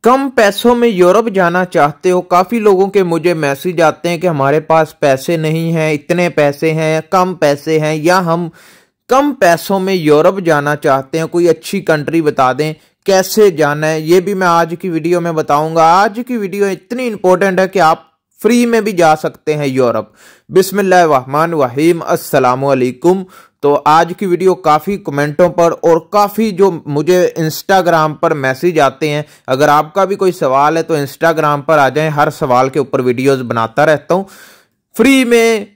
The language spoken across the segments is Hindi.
कम पैसों में यूरोप जाना चाहते हो? काफ़ी लोगों के मुझे मैसेज आते हैं कि हमारे पास पैसे नहीं हैं, इतने पैसे हैं, कम पैसे हैं, या हम कम पैसों में यूरोप जाना चाहते हैं। कोई अच्छी कंट्री बता दें, कैसे जाना है, ये भी मैं आज की वीडियो में बताऊंगा। आज की वीडियो इतनी इंपॉर्टेंट है कि आप फ्री में भी जा सकते हैं यूरोप। बिस्मिल्लाहिर्रहमानिर्रहीम, अस्सलामु अलैकुम। तो आज की वीडियो काफ़ी कमेंटों पर और काफ़ी जो मुझे इंस्टाग्राम पर मैसेज आते हैं, अगर आपका भी कोई सवाल है तो इंस्टाग्राम पर आ जाएं, हर सवाल के ऊपर वीडियोस बनाता रहता हूं। फ्री में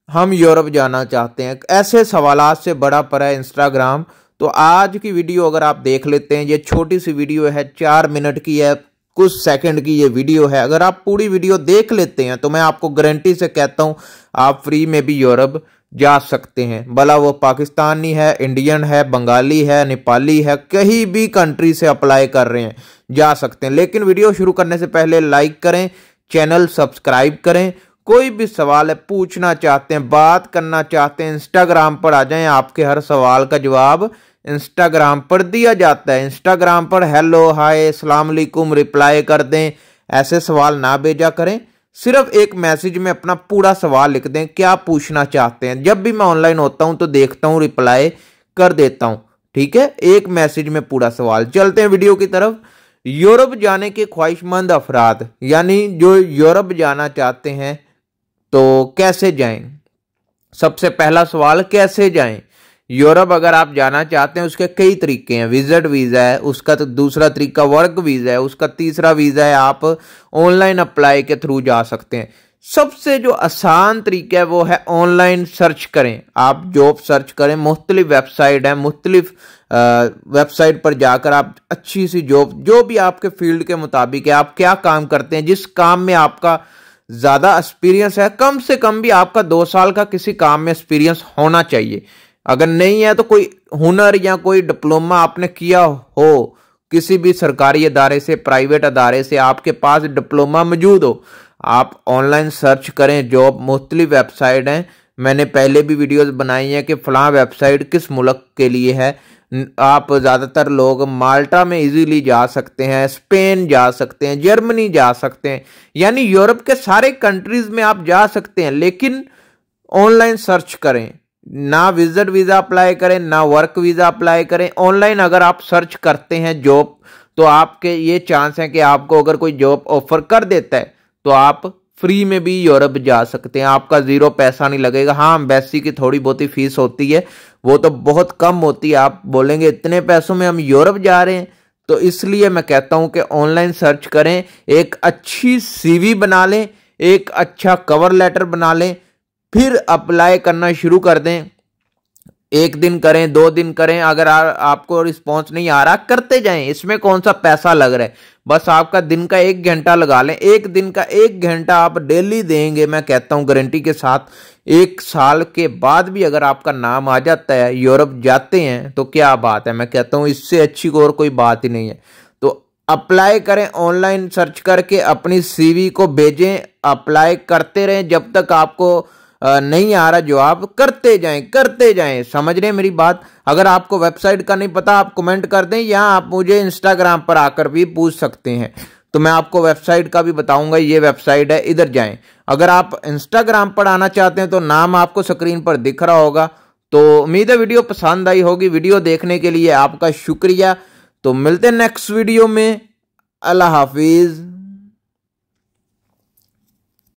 हम यूरोप जाना चाहते हैं, ऐसे सवालात से बड़ा पड़ा है इंस्टाग्राम। तो आज की वीडियो अगर आप देख लेते हैं, ये छोटी सी वीडियो है, 4 मिनट की है, कुछ सेकंड की ये वीडियो है। अगर आप पूरी वीडियो देख लेते हैं तो मैं आपको गारंटी से कहता हूं आप फ्री में भी यूरोप जा सकते हैं। भला वो पाकिस्तानी है, इंडियन है, बंगाली है, नेपाली है, कहीं भी कंट्री से अप्लाई कर रहे हैं, जा सकते हैं। लेकिन वीडियो शुरू करने से पहले लाइक करें, चैनल सब्सक्राइब करें। कोई भी सवाल है, पूछना चाहते हैं, बात करना चाहते हैं, इंस्टाग्राम पर आ जाएं, आपके हर सवाल का जवाब इंस्टाग्राम पर दिया जाता है। इंस्टाग्राम पर हेलो, हाय, अस्सलाम वालेकुम रिप्लाई कर दें। ऐसे सवाल ना भेजा करें, सिर्फ एक मैसेज में अपना पूरा सवाल लिख दें, क्या पूछना चाहते हैं। जब भी मैं ऑनलाइन होता हूं तो देखता हूं, रिप्लाई कर देता हूं, ठीक है। एक मैसेज में पूरा सवाल। चलते हैं वीडियो की तरफ। यूरोप जाने के ख्वाहिशमंद अफराद, यानी जो यूरोप जाना चाहते हैं तो कैसे जाएं। सबसे पहला सवाल, कैसे जाएं यूरोप? अगर आप जाना चाहते हैं उसके कई तरीके हैं। विजिट वीज़ा है उसका, तो दूसरा तरीका वर्क वीज़ा है उसका, तीसरा वीज़ा है आप ऑनलाइन अप्लाई के थ्रू जा सकते हैं। सबसे जो आसान तरीका है वो है ऑनलाइन सर्च करें, आप जॉब सर्च करें। मुख्तलिफ वेबसाइट है, मुख्तलिफ वेबसाइट पर जाकर आप अच्छी सी जॉब, जो भी आपके फील्ड के मुताबिक है, आप क्या काम करते हैं, जिस काम में आपका ज़्यादा एक्सपीरियंस है, कम से कम भी आपका 2 साल का किसी काम में एक्सपीरियंस होना चाहिए। अगर नहीं है तो कोई हुनर या कोई डिप्लोमा आपने किया हो किसी भी सरकारी अदारे से, प्राइवेट अदारे से, आपके पास डिप्लोमा मौजूद हो, आप ऑनलाइन सर्च करें जॉब। मुख्तलिफ वेबसाइट हैं, मैंने पहले भी वीडियोस बनाई हैं कि फलां वेबसाइट किस मुल्क के लिए है। आप ज़्यादातर लोग माल्टा में इजीली जा सकते हैं, स्पेन जा सकते हैं, जर्मनी जा सकते हैं, यानी यूरोप के सारे कंट्रीज में आप जा सकते हैं। लेकिन ऑनलाइन सर्च करें, ना विजिट वीज़ा अप्लाई करें, ना वर्क वीज़ा अप्लाई करें। ऑनलाइन अगर आप सर्च करते हैं जॉब, तो आपके ये चांस है कि आपको अगर कोई जॉब ऑफर कर देता है तो आप फ्री में भी यूरोप जा सकते हैं। आपका 0 पैसा नहीं लगेगा। हाँ, एम्बेसी की थोड़ी बहुत ही फीस होती है, वो तो बहुत कम होती है। आप बोलेंगे इतने पैसों में हम यूरोप जा रहे हैं, तो इसलिए मैं कहता हूं कि ऑनलाइन सर्च करें, एक अच्छी CV बना लें, एक अच्छा कवर लेटर बना लें, फिर अप्लाई करना शुरू कर दें। 1 दिन करें, 2 दिन करें, अगर आपको रिस्पॉन्स नहीं आ रहा, करते जाएं। इसमें कौन सा पैसा लग रहा है, बस आपका दिन का 1 घंटा लगा लें। 1 दिन का 1 घंटा आप डेली देंगे, मैं कहता हूं गारंटी के साथ 1 साल के बाद भी अगर आपका नाम आ जाता है, यूरोप जाते हैं, तो क्या बात है। मैं कहता हूं इससे अच्छी और कोई बात ही नहीं है। तो अप्लाई करें, ऑनलाइन सर्च करके अपनी CV को भेजें, अप्लाई करते रहें जब तक आपको नहीं आ रहा जवाब। करते जाएं। समझ रहे हैं मेरी बात? अगर आपको वेबसाइट का नहीं पता, आप कमेंट कर दें, या आप मुझे इंस्टाग्राम पर आकर भी पूछ सकते हैं, तो मैं आपको वेबसाइट का भी बताऊंगा। ये वेबसाइट है, इधर जाएं। अगर आप इंस्टाग्राम पर आना चाहते हैं तो नाम आपको स्क्रीन पर दिख रहा होगा। तो उम्मीद है वीडियो पसंद आई होगी। वीडियो देखने के लिए आपका शुक्रिया। तो मिलते हैं नेक्स्ट वीडियो में। अल्लाह हाफिज।